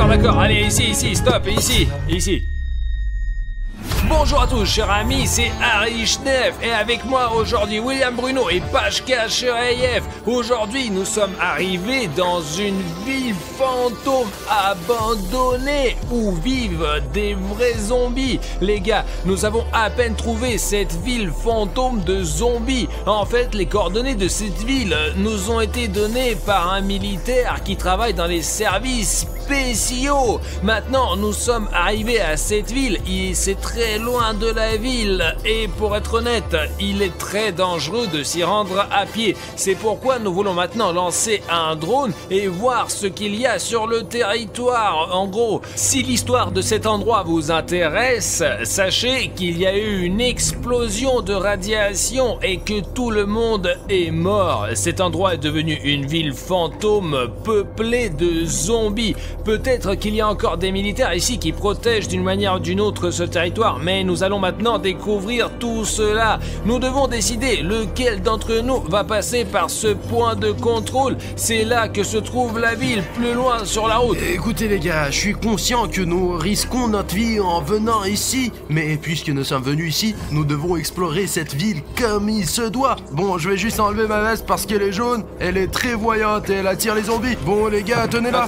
D'accord, allez, ici, stop, ici. Bonjour à tous, chers amis, c'est Harry Schneef et avec moi aujourd'hui William Bruno et Pashka Sherayev. Aujourd'hui, nous sommes arrivés dans une ville fantôme abandonnée où vivent des vrais zombies. Les gars, nous avons à peine trouvé cette ville fantôme de zombies. En fait, les coordonnées de cette ville nous ont été données par un militaire qui travaille dans les services spéciaux. Maintenant, nous sommes arrivés à cette ville et c'est très loin de la ville et pour être honnête, il est très dangereux de s'y rendre à pied. C'est pourquoi nous voulons maintenant lancer un drone et voir ce qu'il y a sur le territoire. En gros, si l'histoire de cet endroit vous intéresse, sachez qu'il y a eu une explosion de radiation et que tout le monde est mort. Cet endroit est devenu une ville fantôme peuplée de zombies. Peut-être qu'il y a encore des militaires ici qui protègent d'une manière ou d'une autre ce territoire, mais nous allons maintenant découvrir tout cela. Nous devons décider lequel d'entre nous va passer par ce point de contrôle. C'est là que se trouve la ville, plus loin sur la route. Écoutez les gars, je suis conscient que nous risquons notre vie en venant ici, mais puisque nous sommes venus ici, nous devons explorer cette ville comme il se doit. Bon, je vais juste enlever ma veste parce qu'elle est jaune, elle est très voyante et elle attire les zombies. Bon les gars, tenez-la.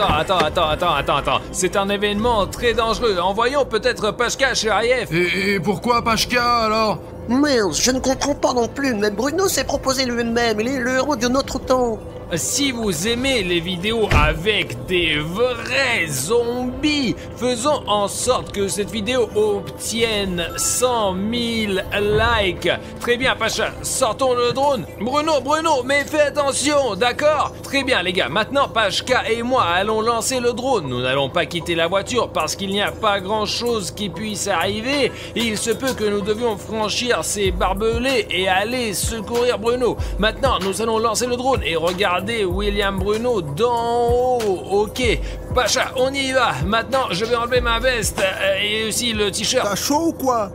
Attends. C'est un événement très dangereux. Envoyons peut-être Pashka Sherayev. Et pourquoi Pashka alors? Merde, je ne comprends pas non plus, mais Bruno s'est proposé lui-même, il est le héros de notre temps. Si vous aimez les vidéos avec des vrais zombies, faisons en sorte que cette vidéo obtienne 100 000 likes. Très bien, Pacha, sortons le drone. Bruno, mais fais attention, d'accord? Très bien, les gars, maintenant Pashka et moi allons lancer le drone. Nous n'allons pas quitter la voiture parce qu'il n'y a pas grand-chose qui puisse arriver. Il se peut que nous devions franchir ces barbelés et aller secourir Bruno. Maintenant, nous allons lancer le drone et regarder William Bruno d'en haut. Ok, Pacha, on y va. Maintenant, je vais enlever ma veste et aussi le t-shirt. T'as chaud ou quoi?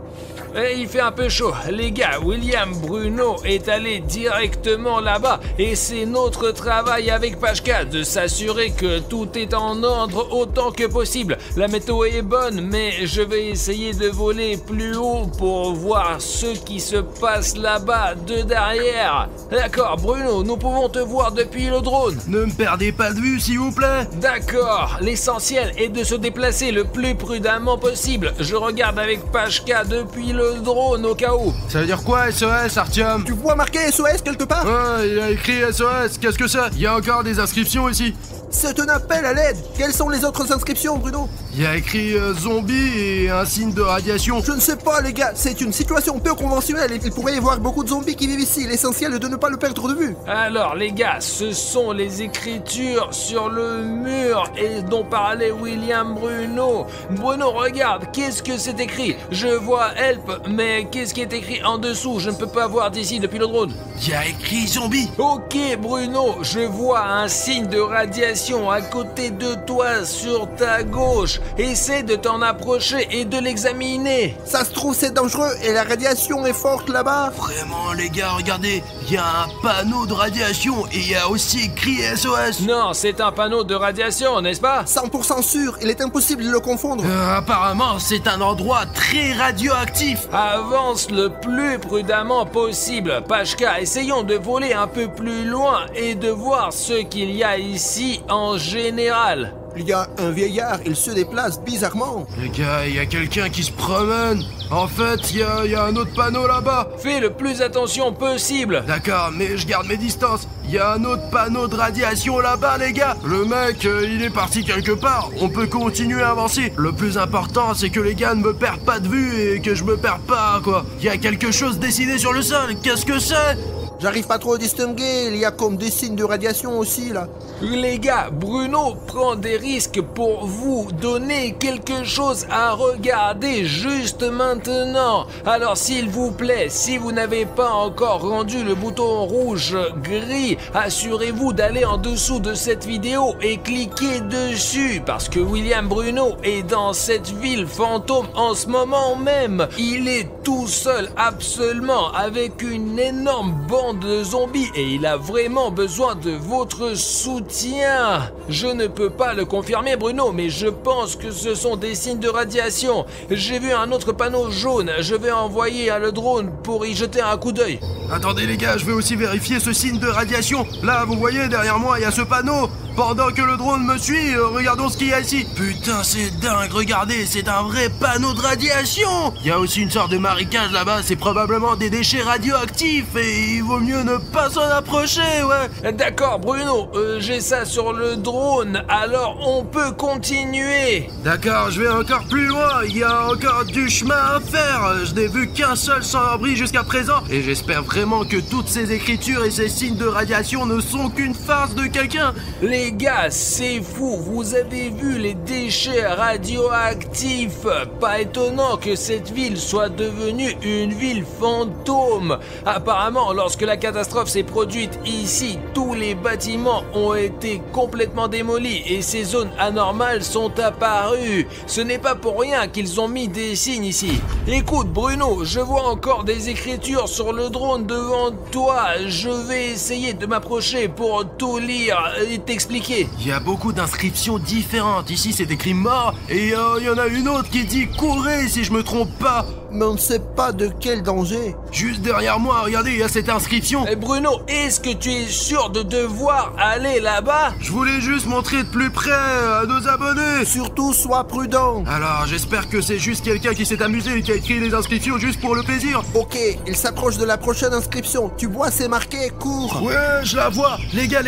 Il fait un peu chaud. Les gars, William Bruno est allé directement là-bas et c'est notre travail avec Pashka de s'assurer que tout est en ordre autant que possible. La météo est bonne, mais je vais essayer de voler plus haut pour voir ce qui se passe là-bas de derrière. D'accord, Bruno, nous pouvons te voir depuis le drone. Ne me perdez pas de vue, s'il vous plaît. D'accord, l'essentiel est de se déplacer le plus prudemment possible. Je regarde avec Pashka depuis le drone au cas où. Ça veut dire quoi SOS, Artyom? Tu vois marqué SOS quelque part? Ouais, il a écrit SOS, qu'est-ce que c'est? Il y a encore des inscriptions ici. C'est un appel à l'aide. Quelles sont les autres inscriptions, Bruno? Il y a écrit zombie et un signe de radiation. Je ne sais pas, les gars, c'est une situation peu conventionnelle et il pourrait y avoir beaucoup de zombies qui vivent ici. L'essentiel est de ne pas le perdre de vue. Alors, les gars, ce sont les écritures sur le mur et dont parlait William Bruno. Bruno, regarde, qu'est-ce que c'est écrit? Je vois help, mais qu'est-ce qui est écrit en dessous? Je ne peux pas voir d'ici depuis le drone. Il y a écrit zombie. Ok, Bruno, je vois un signe de radiation à côté de toi sur ta gauche. Essaie de t'en approcher et de l'examiner. Ça se trouve, c'est dangereux et la radiation est forte là-bas. Vraiment, les gars, regardez, il y a un panneau de radiation et il y a aussi écrit SOS. Non, c'est un panneau de radiation, n'est-ce pas? 100% sûr, il est impossible de le confondre. Apparemment, c'est un endroit très radioactif. Avance le plus prudemment possible. Pashka, essayons de voler un peu plus loin et de voir ce qu'il y a ici en général. Il y a un vieillard, il se déplace bizarrement. Les gars, il y a quelqu'un qui se promène. En fait, il y a un autre panneau là-bas. Fais le plus attention possible. D'accord, mais je garde mes distances. Il y a un autre panneau de radiation là-bas, les gars. Le mec, il est parti quelque part. On peut continuer à avancer. Le plus important, c'est que les gars ne me perdent pas de vue et que je me perds pas, quoi. Il y a quelque chose dessiné sur le sol. Qu'est-ce que c'est? J'arrive pas trop à distinguer, il y a comme des signes de radiation aussi là. Les gars, Bruno prend des risques pour vous donner quelque chose à regarder juste maintenant. Alors s'il vous plaît, si vous n'avez pas encore rendu le bouton rouge gris, assurez-vous d'aller en dessous de cette vidéo et cliquez dessus parce que William Bruno est dans cette ville fantôme en ce moment même. Il est tout seul absolument avec une énorme bande de zombies et il a vraiment besoin de votre soutien. Je ne peux pas le confirmer Bruno, mais je pense que ce sont des signes de radiation. J'ai vu un autre panneau jaune, je vais envoyer le drone pour y jeter un coup d'œil. Attendez les gars, je vais aussi vérifier ce signe de radiation. Là, vous voyez, derrière moi, il y a ce panneau. Pendant que le drone me suit, regardons ce qu'il y a ici. Putain, c'est dingue, regardez, c'est un vrai panneau de radiation. Il y a aussi une sorte de marécage là-bas, c'est probablement des déchets radioactifs et il vaut mieux ne pas s'en approcher, ouais. D'accord Bruno, j'ai ça sur le drone, alors on peut continuer. D'accord, je vais encore plus loin, il y a encore du chemin à faire. Je n'ai vu qu'un seul sans-abri jusqu'à présent et j'espère vraiment que toutes ces écritures et ces signes de radiation ne sont qu'une farce de quelqu'un. Les gars, c'est fou, vous avez vu les déchets radioactifs. Pas étonnant que cette ville soit devenue une ville fantôme. Apparemment, lorsque la catastrophe s'est produite ici, tous les bâtiments ont été complètement démolis et ces zones anormales sont apparues. Ce n'est pas pour rien qu'ils ont mis des signes ici. Écoute Bruno, je vois encore des écritures sur le drone devant toi. Je vais essayer de m'approcher pour tout lire et t'expliquer. Il y a beaucoup d'inscriptions différentes. Ici, c'est écrit mort et il y en a une autre qui dit courez si je me trompe pas. Mais on ne sait pas de quel danger. Juste derrière moi, regardez, il y a cette inscription. Bruno, est-ce que tu es sûr de devoir aller là-bas? Je voulais juste montrer de plus près à nos abonnés. Surtout, sois prudent. Alors, j'espère que c'est juste quelqu'un qui s'est amusé et qui a écrit les inscriptions juste pour le plaisir. Ok, il s'approche de la prochaine inscription. Tu vois, c'est marqué cours. Ouais, je la vois. Les gars,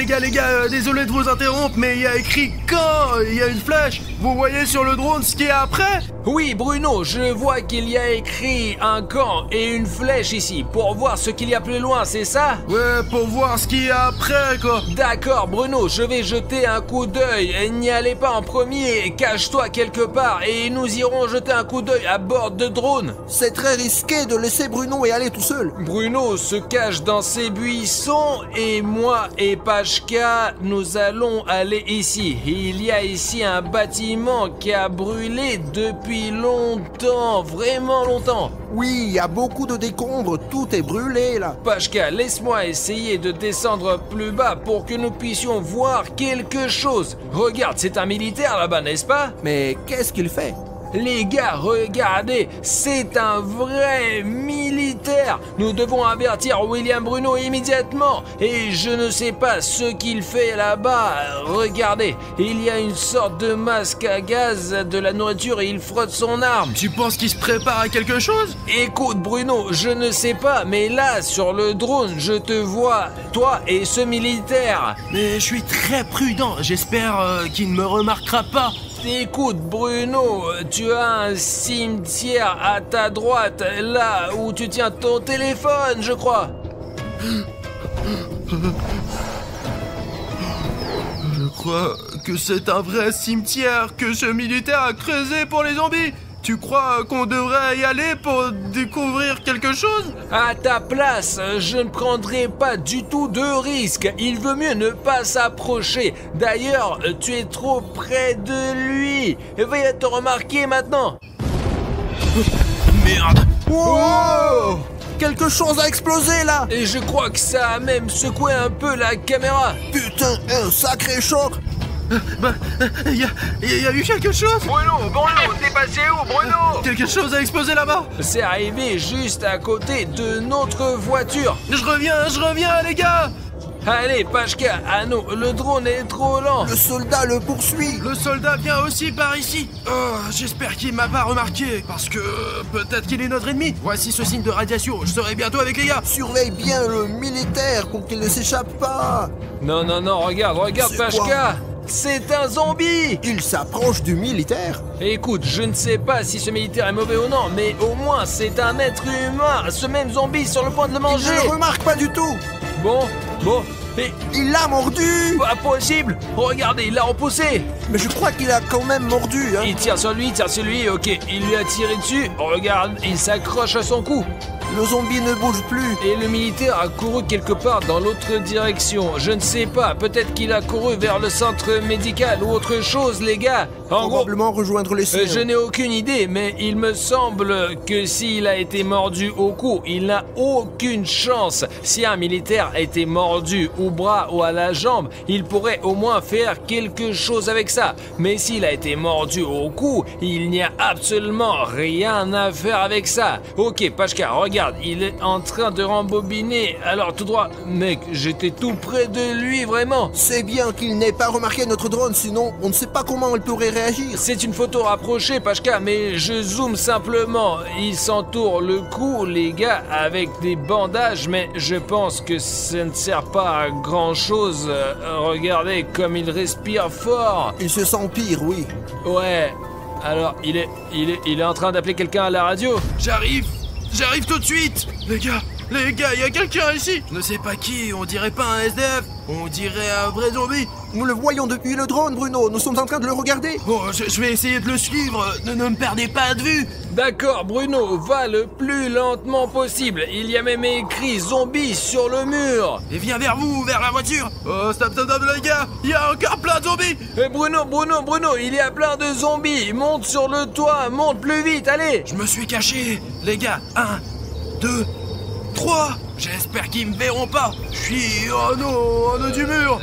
désolé de vous interrompre, mais il y a écrit quand. Il y a une flèche. Vous voyez sur le drone ce qui est après? Oui, Bruno, je vois qu'il y a écrit un camp et une flèche ici pour voir ce qu'il y a plus loin, c'est ça? Ouais, pour voir ce qu'il y a après, quoi. D'accord, Bruno, je vais jeter un coup d'œil. N'y allez pas en premier, cache-toi quelque part et nous irons jeter un coup d'œil à bord de drone. C'est très risqué de laisser Bruno et aller tout seul. Bruno se cache dans ses buissons et moi et Pashka, nous allons aller ici. Il y a ici un bâtiment qui a brûlé depuis longtemps, vraiment longtemps. Oui, il y a beaucoup de décombres, tout est brûlé là. Pashka, laisse-moi essayer de descendre plus bas pour que nous puissions voir quelque chose. Regarde, c'est un militaire là-bas, n'est-ce pas? Mais qu'est-ce qu'il fait? Les gars, regardez, c'est un vrai militaire. Nous devons avertir William Bruno immédiatement. Et je ne sais pas ce qu'il fait là-bas. Regardez, il y a une sorte de masque à gaz, de la nourriture et il frotte son arme. Tu penses qu'il se prépare à quelque chose? Écoute Bruno, je ne sais pas, mais là, sur le drone, je te vois, toi et ce militaire. Mais je suis très prudent, j'espère qu'il ne me remarquera pas. Écoute Bruno, tu as un cimetière à ta droite, là où tu tiens ton téléphone, je crois. Je crois que c'est un vrai cimetière que ce militaire a creusé pour les zombies. Tu crois qu'on devrait y aller pour découvrir quelque chose? À ta place, je ne prendrai pas du tout de risque. Il vaut mieux ne pas s'approcher. D'ailleurs, tu es trop près de lui. Il va te remarquer maintenant. Merde. Wow! Quelque chose a explosé là. Et je crois que ça a même secoué un peu la caméra. Putain, un sacré choc. Il y a eu quelque chose? Bruno, t'es passé où, Bruno? Quelque chose a explosé là-bas. C'est arrivé juste à côté de notre voiture. Je reviens les gars. Allez, Pashka, à nous, le drone est trop lent. Le soldat le poursuit. Le soldat vient aussi par ici. Oh, j'espère qu'il m'a pas remarqué, parce que peut-être qu'il est notre ennemi. Voici ce signe de radiation, je serai bientôt avec les gars. Surveille bien le militaire pour qu'il ne s'échappe pas. Non, regarde C'est Pashka. quoi? C'est un zombie. Il s'approche du militaire. Écoute, je ne sais pas si ce militaire est mauvais ou non, mais au moins c'est un être humain. Ce même zombie sur le point de le Il manger. ne le remarque pas du tout. Bon, et Il l'a mordu! pas possible. Regardez, il l'a repoussé. Mais je crois qu'il a quand même mordu, hein. Il tire sur lui, ok, il lui a tiré dessus. Regarde, il s'accroche à son cou. Le zombie ne bouge plus. Et le militaire a couru quelque part dans l'autre direction. Je ne sais pas, peut-être qu'il a couru vers le centre médical ou autre chose, les gars. En gros, Probablement rejoindre les siens. je n'ai aucune idée, mais il me semble que s'il a été mordu au cou, il n'a aucune chance. Si un militaire a été mordu au bras ou à la jambe, il pourrait au moins faire quelque chose avec ça. Mais s'il a été mordu au cou, il n'y a absolument rien à faire avec ça. Ok, Pachka, regarde, il est en train de rembobiner. Alors tout droit, mec, j'étais tout près de lui, vraiment. C'est bien qu'il n'ait pas remarqué notre drone, sinon on ne sait pas comment il pourrait réagir. C'est une photo rapprochée, Pachka, mais je zoome simplement. Il s'entoure le cou, les gars, avec des bandages, mais je pense que ça ne sert pas à grand-chose. Regardez comme il respire fort. Il se sent pire, oui. Ouais, alors il est en train d'appeler quelqu'un à la radio. J'arrive tout de suite. Les gars, il y a quelqu'un ici. Je ne sais pas qui, on dirait pas un SDF, on dirait un vrai zombie. Nous le voyons depuis le drone, Bruno. Nous sommes en train de le regarder. Bon, je vais essayer de le suivre, ne me perdez pas de vue. D'accord, Bruno, va le plus lentement possible. Il y a même écrit zombie sur le mur. Et viens vers vous, vers la voiture. Oh, stop, les gars, il y a encore plein de zombies. Et Bruno, il y a plein de zombies. Monte sur le toit, monte plus vite, allez. Je me suis caché, les gars. 1, 2, 3. J'espère qu'ils me verront pas. Je suis en haut du mur.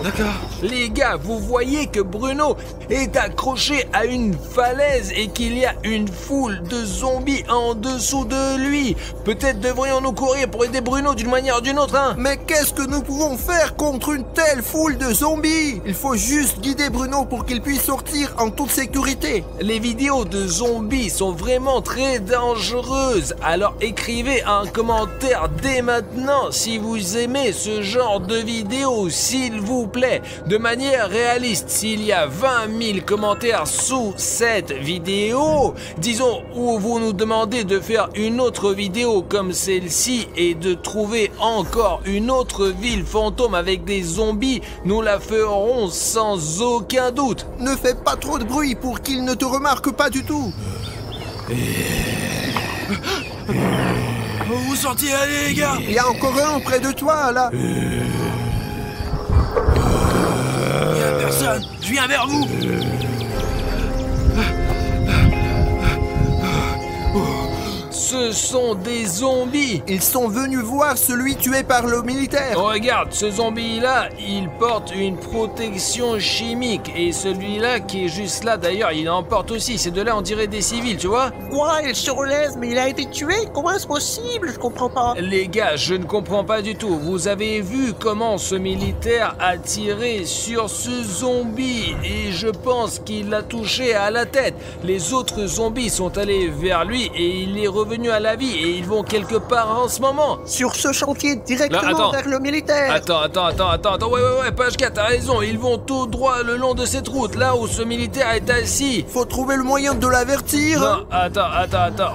D'accord. Les gars, vous voyez que Bruno est accroché à une falaise et qu'il y a une foule de zombies en dessous de lui. Peut-être devrions-nous courir pour aider Bruno d'une manière ou d'une autre, hein? Mais qu'est-ce que nous pouvons faire contre une telle foule de zombies? Il faut juste guider Bruno pour qu'il puisse sortir en toute sécurité. Les vidéos de zombies sont vraiment très dangereuses. Alors écrivez un commentaire dès maintenant si vous aimez ce genre de vidéos, s'il vous plaît. De manière réaliste, s'il y a 20 000 commentaires sous cette vidéo, disons où vous nous demandez de faire une autre vidéo comme celle-ci et de trouver encore une autre ville fantôme avec des zombies, nous la ferons sans aucun doute. Ne fais pas trop de bruit pour qu'il ne te remarque pas du tout. Vous vous sentiez aller, les gars? Il y a encore un près de toi, là. Il y a personne, je viens vers vous. Ce sont des zombies. Ils sont venus voir celui tué par le militaire. Regarde, ce zombie-là, il porte une protection chimique. Et celui-là qui est juste là, d'ailleurs, il en porte aussi. Ces deux-là, on dirait des civils, tu vois? Quoi, il se relève, mais il a été tué? Comment est-ce possible? Je comprends pas. Les gars, je ne comprends pas du tout. Vous avez vu comment ce militaire a tiré sur ce zombie et je pense qu'il l'a touché à la tête. Les autres zombies sont allés vers lui et il est revenu à la vie et ils vont quelque part en ce moment. Sur ce chantier, directement Là, attends. vers le militaire. Attends. Ouais, Pachka, t'as raison. Ils vont tout droit le long de cette route, là où ce militaire est assis. Faut trouver le moyen de l'avertir. Non, attends.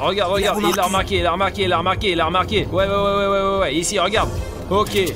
Regarde. Il a remarqué. Ouais. Ici, regarde. Ok.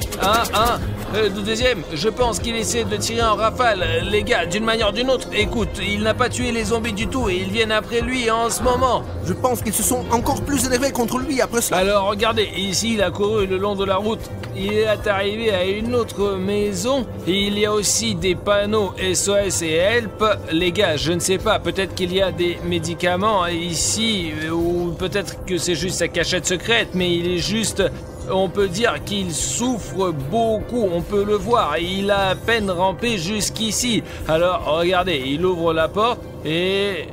Le deuxième, je pense qu'il essaie de tirer en rafale. Les gars, d'une manière ou d'une autre, écoute, il n'a pas tué les zombies du tout et ils viennent après lui en ce moment. Je pense qu'ils se sont encore plus énervés contre lui après cela. Alors, regardez, ici, il a couru le long de la route. Il est arrivé à une autre maison. Il y a aussi des panneaux SOS et Help. Les gars, je ne sais pas, peut-être qu'il y a des médicaments ici, ou peut-être que c'est juste sa cachette secrète, mais il est juste... On peut dire qu'il souffre beaucoup, on peut le voir, il a à peine rampé jusqu'ici. Alors, regardez, il ouvre la porte et...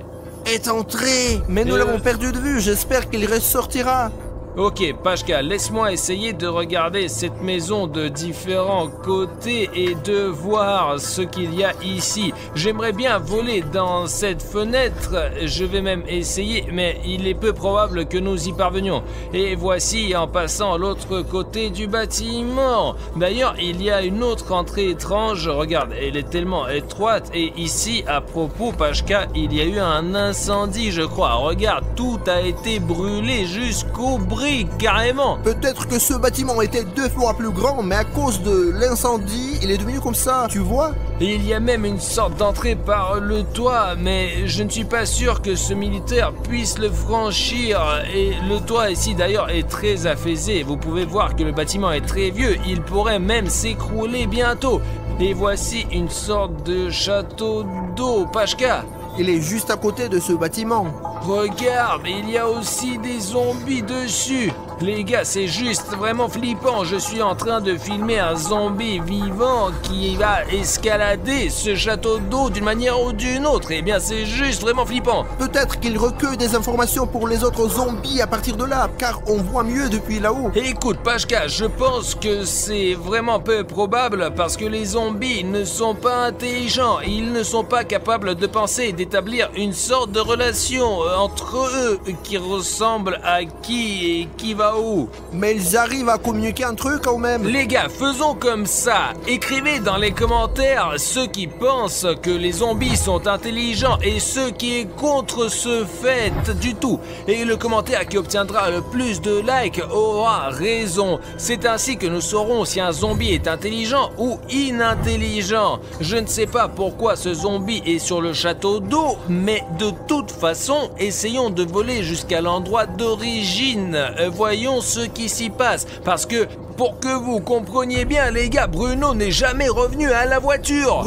Est entré. Mais nous l'avons perdu de vue, j'espère qu'il ressortira. Ok, Pashka, laisse-moi essayer de regarder cette maison de différents côtés et de voir ce qu'il y a ici. J'aimerais bien voler dans cette fenêtre, je vais même essayer, mais il est peu probable que nous y parvenions. Et voici en passant l'autre côté du bâtiment. D'ailleurs, il y a une autre entrée étrange, regarde, elle est tellement étroite. Et ici, à propos, Pashka, il y a eu un incendie, je crois. Regarde, tout a été brûlé jusqu'aux briques, carrément. Peut-être que ce bâtiment était 2 fois plus grand, mais à cause de l'incendie, il est devenu comme ça, tu vois? Et il y a même une sorte d'entrée par le toit, mais je ne suis pas sûr que ce militaire puisse le franchir. Et le toit ici d'ailleurs est très affaissé. Vous pouvez voir que le bâtiment est très vieux, il pourrait même s'écrouler bientôt. Et voici une sorte de château d'eau, Pashka. Il est juste à côté de ce bâtiment. Regarde, il y a aussi des zombies dessus. Les gars, c'est juste vraiment flippant. Je suis en train de filmer un zombie vivant qui va escalader ce château d'eau d'une manière ou d'une autre. Eh bien, c'est juste vraiment flippant. Peut-être qu'il recueille des informations pour les autres zombies à partir de là, car on voit mieux depuis là-haut. Écoute, Pashka, je pense que c'est vraiment peu probable parce que les zombies ne sont pas intelligents. Ils ne sont pas capables de penser et d'établir une sorte de relation entre eux qui ressemble à qui et qui va où. Mais ils arrivent à communiquer entre eux quand même. Les gars, faisons comme ça. Écrivez dans les commentaires ceux qui pensent que les zombies sont intelligents et ceux qui est contre ce fait du tout. Et le commentaire qui obtiendra le plus de likes aura raison. C'est ainsi que nous saurons si un zombie est intelligent ou inintelligent. Je ne sais pas pourquoi ce zombie est sur le château d'eau, mais de toute façon, essayons de voler jusqu'à l'endroit d'origine. Voyons ce qui s'y passe, parce que pour que vous compreniez bien les gars, Bruno n'est jamais revenu à la voiture.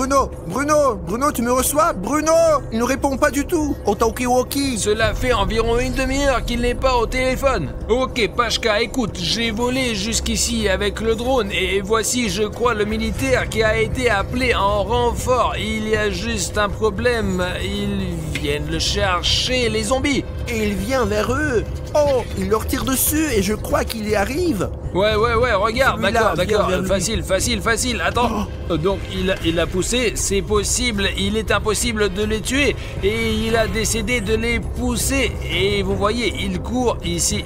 Bruno, tu me reçois? Bruno, il ne répond pas du tout au talkie-walkie. Cela fait environ une demi-heure qu'il n'est pas au téléphone. Ok Pashka, écoute, j'ai volé jusqu'ici avec le drone et voici je crois le militaire qui a été appelé en renfort. Il y a juste un problème, ils viennent le chercher, les zombies. Et il vient vers eux. Oh, il leur tire dessus et je crois qu'il y arrive. Ouais, regarde, d'accord, Celui-là, facile, attends. Donc, il a poussé, c'est possible, il est impossible de les tuer. Et il a décidé de les pousser. Et vous voyez, il court ici,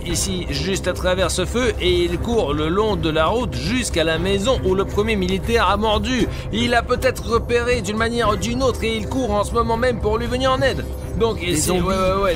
juste à travers ce feu. Et il court le long de la route jusqu'à la maison où le premier militaire a mordu. Il a peut-être repéré d'une manière ou d'une autre et il court en ce moment même pour lui venir en aide. Donc ici,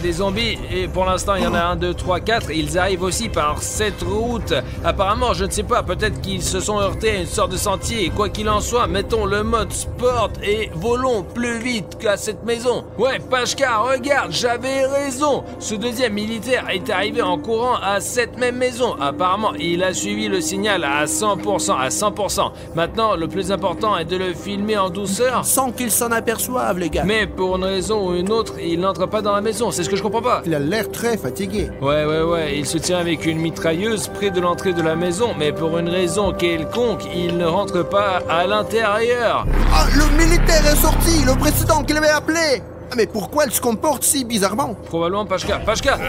des zombies, et pour l'instant il y en a 1, 2, 3, 4, ils arrivent aussi par cette route. Apparemment, je ne sais pas, peut-être qu'ils se sont heurtés à une sorte de sentier, et quoi qu'il en soit, mettons le mode sport et volons plus vite qu'à cette maison. Ouais, Pashka, regarde, j'avais raison, ce deuxième militaire est arrivé en courant à cette même maison. Apparemment, il a suivi le signal à 100%. Maintenant, le plus important est de le filmer en douceur. Sans qu'ils s'en aperçoivent, les gars. Mais pour une raison ou une autre, il n'entre pas dans la maison, c'est ce que je comprends pas. Il a l'air très fatigué. Ouais, il se tient avec une mitrailleuse près de l'entrée de la maison, mais pour une raison quelconque, il ne rentre pas à l'intérieur. Ah, le militaire est sorti, le précédent qu'il avait appelé. Mais pourquoi il se comporte si bizarrement? Probablement Pashka,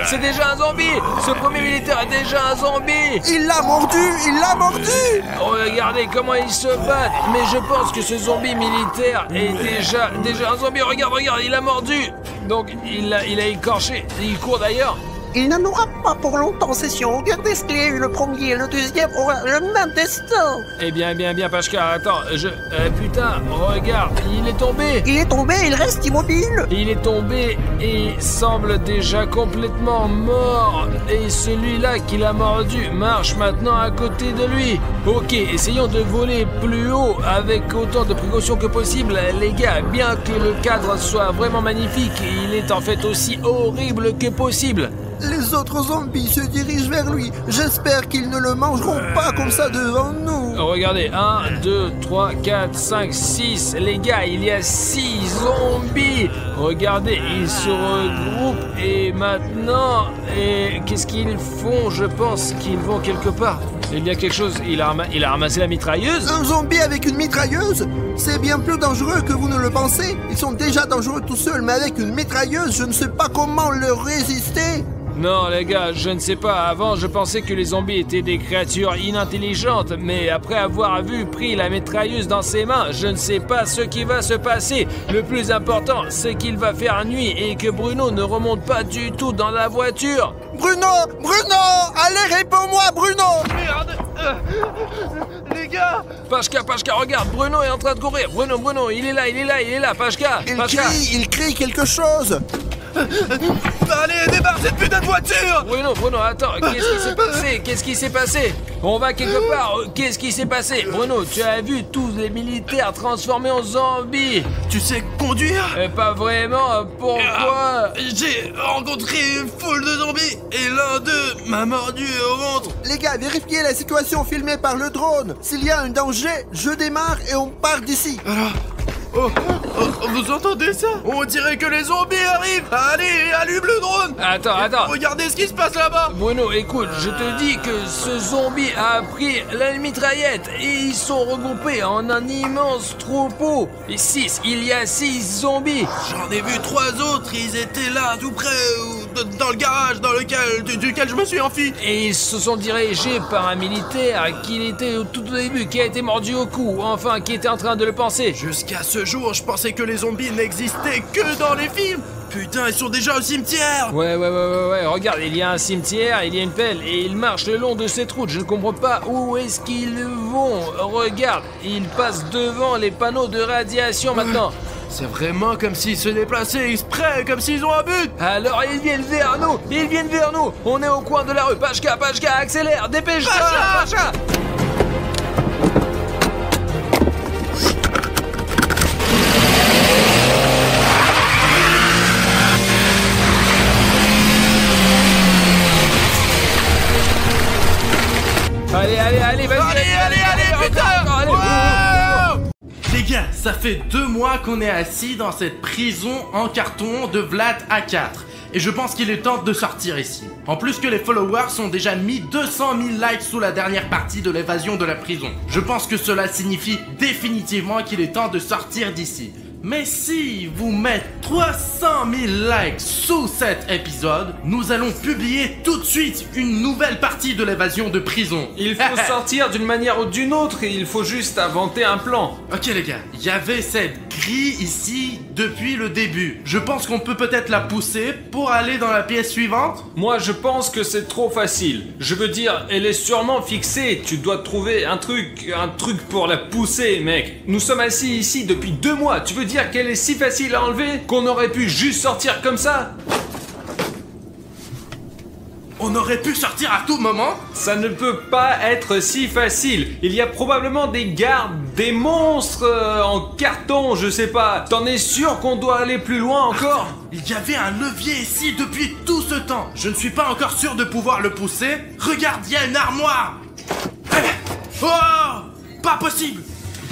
c'est déjà un zombie. Ce premier militaire est déjà un zombie. Il l'a mordu. Regardez comment il se bat. Mais je pense que ce zombie militaire est déjà un zombie. Regarde, il a mordu. Donc il a écorché, il court d'ailleurs. Il n'en aura pas pour longtemps, c'est sûr. Regardez ce qu'il y a eu, le premier, le deuxième aura le même destin. Eh bien, Pashka, attends, putain, regarde, il est tombé. Il reste immobile. Il est tombé et semble déjà complètement mort. Et celui-là qui l'a mordu marche maintenant à côté de lui. Ok, essayons de voler plus haut avec autant de précautions que possible. Les gars, bien que le cadre soit vraiment magnifique, il est en fait aussi horrible que possible. Les autres zombies se dirigent vers lui. J'espère qu'ils ne le mangeront pas comme ça devant nous. Regardez, 1, 2, 3, 4, 5, 6. Les gars, il y a 6 zombies. Regardez, ils se regroupent et maintenant... Et qu'est-ce qu'ils font? Je pense qu'ils vont quelque part. Il y a quelque chose, il a ramassé la mitrailleuse. Un zombie avec une mitrailleuse? C'est bien plus dangereux que vous ne le pensez. Ils sont déjà dangereux tout seuls, mais avec une mitrailleuse, je ne sais pas comment leur résister. Non les gars, je ne sais pas, avant je pensais que les zombies étaient des créatures inintelligentes, mais après avoir pris la mitrailleuse dans ses mains, je ne sais pas ce qui va se passer. Le plus important, c'est qu'il va faire nuit et que Bruno ne remonte pas du tout dans la voiture. Bruno! Allez, réponds-moi, Bruno! Merde. Les gars. Pashka, regarde, Bruno est en train de courir. Bruno, il est là, Pashka. Il crie quelque chose! Allez, débarre cette putain de voiture. Bruno, attends, qu'est-ce qui s'est passé? On va quelque part, qu'est-ce qui s'est passé? Bruno, tu as vu tous les militaires transformés en zombies? Tu sais conduire? Pas vraiment, pourquoi? J'ai rencontré une foule de zombies et l'un d'eux m'a mordu au ventre. Les gars, vérifiez la situation filmée par le drone. S'il y a un danger, je démarre et on part d'ici. Alors... Oh, vous entendez ça? On dirait que les zombies arrivent. Allez, allume le drone. Attends. Regardez ce qui se passe là-bas. Bruno, écoute, je te dis que ce zombie a pris la mitraillette et ils sont regroupés en un immense troupeau. Il y a 6 zombies. J'en ai vu 3 autres, ils étaient là tout près, dans le garage duquel je me suis enfui. Et ils se sont dirigés par un militaire qui était au tout début, qui a été mordu au cou, enfin qui était en train de le penser. Jusqu'à ce jour, je pensais que les zombies n'existaient que dans les films. Putain, ils sont déjà au cimetière. Ouais, regarde, il y a un cimetière, il y a une pelle et ils marchent le long de cette route. Je ne comprends pas où est-ce qu'ils vont. Regarde, ils passent devant les panneaux de radiation maintenant. C'est vraiment comme s'ils se déplaçaient exprès, comme s'ils ont un but. Alors ils viennent vers nous. On est au coin de la rue. Pashka, accélère, dépêche-toi, Pashka. Allez, vas-y. Allez, putain. Allez. Wow. Les gars, ça fait 2 mois qu'on est assis dans cette prison en carton de Vlad A4. Et je pense qu'il est temps de sortir ici. En plus que les followers ont déjà mis 200 000 likes sous la dernière partie de l'évasion de la prison. Je pense que cela signifie définitivement qu'il est temps de sortir d'ici. Mais si vous mettez 300 000 likes sous cet épisode, nous allons publier tout de suite une nouvelle partie de l'évasion de prison. Il faut sortir d'une manière ou d'une autre et il faut juste inventer un plan. Ok les gars, il y avait cette grille ici depuis le début. Je pense qu'on peut peut-être la pousser pour aller dans la pièce suivante. Moi je pense que c'est trop facile. Je veux dire, elle est sûrement fixée. Tu dois trouver un truc pour la pousser, mec. Nous sommes assis ici depuis 2 mois. Tu veux dire qu'elle est si facile à enlever qu'on aurait pu juste sortir comme ça? On aurait pu sortir à tout moment? Ça ne peut pas être si facile. Il y a probablement des gardes, des monstres en carton, je sais pas. T'en es sûr qu'on doit aller plus loin encore? Il y avait un levier ici depuis tout ce temps. Je ne suis pas encore sûr de pouvoir le pousser. Regarde, il y a une armoire. Oh, pas possible.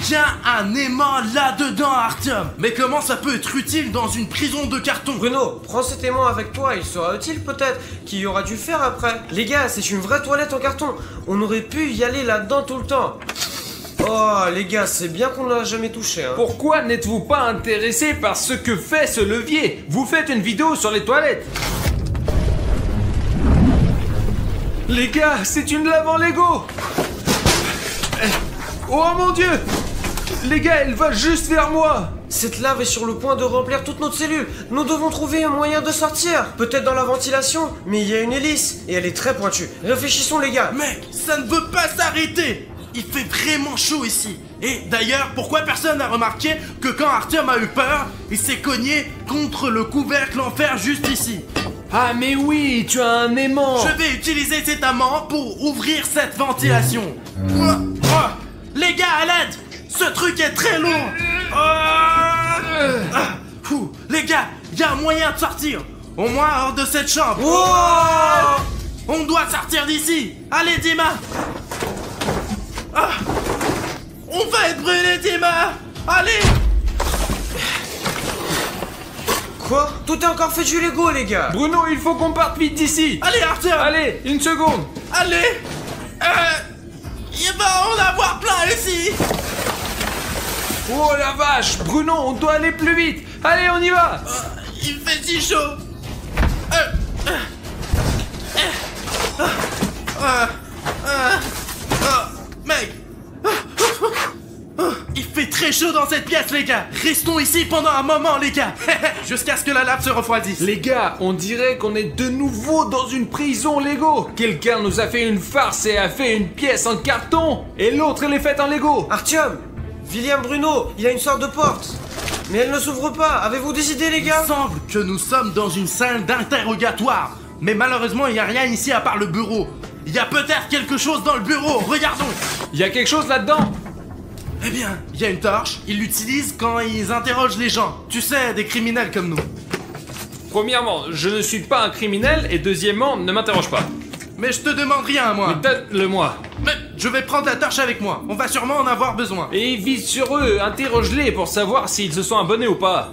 Il y a un aimant là-dedans, Artyom. Mais comment ça peut être utile dans une prison de carton? Bruno, prends cet aimant avec toi, il sera utile peut-être, qu'il y aura dû faire après. Les gars, c'est une vraie toilette en carton. On aurait pu y aller là-dedans tout le temps. Oh, les gars, c'est bien qu'on ne l'a jamais touché, hein. Pourquoi n'êtes-vous pas intéressé par ce que fait ce levier? Vous faites une vidéo sur les toilettes. Les gars, c'est une lave en Lego. Oh mon Dieu! Les gars, elle va juste vers moi. Cette lave est sur le point de remplir toute notre cellule. Nous devons trouver un moyen de sortir. Peut-être dans la ventilation, mais il y a une hélice et elle est très pointue. Réfléchissons les gars. Mec, ça ne veut pas s'arrêter. Il fait vraiment chaud ici. Et d'ailleurs, pourquoi personne n'a remarqué que quand Artyom a eu peur, il s'est cogné contre le couvercle en fer juste ici? Ah mais oui, tu as un aimant. Je vais utiliser cet aimant pour ouvrir cette ventilation. Les gars, à l'aide! Ce truc est très lourd! Les gars, il y a un moyen de sortir! Au moins hors de cette chambre! On doit sortir d'ici! Allez, Dima! On va être brûlé, Dima! Allez! Quoi? Tout est encore fait du Lego, les gars! Bruno, il faut qu'on parte vite d'ici! Allez, Artyom! Allez, une seconde! Allez! Il va en avoir plein ici! Oh la vache! Bruno, on doit aller plus vite! Allez, on y va! Il fait si chaud! Mec! Il fait très chaud dans cette pièce, les gars! Restons ici pendant un moment, les gars! Jusqu'à ce que la lave se refroidisse. Les gars, on dirait qu'on est de nouveau dans une prison Lego. Quelqu'un nous a fait une farce et a fait une pièce en carton, et l'autre elle est faite en Lego. Artyom, William Bruno, il y a une sorte de porte. Mais elle ne s'ouvre pas. Avez-vous des idées, les Il gars? semble que nous sommes dans une salle d'interrogatoire. Mais malheureusement, il n'y a rien ici à part le bureau. Il y a peut-être quelque chose dans le bureau. Regardons. Il y a quelque chose là-dedans. Eh bien, il y a une torche. Ils l'utilisent quand ils interrogent les gens. Tu sais, des criminels comme nous. Premièrement, je ne suis pas un criminel, et deuxièmement, ne m'interroge pas. Mais je te demande rien, moi. Mais donne-le-moi. Mais je vais prendre la torche avec moi. On va sûrement en avoir besoin. Et vise sur eux, interroge-les pour savoir s'ils se sont abonnés ou pas.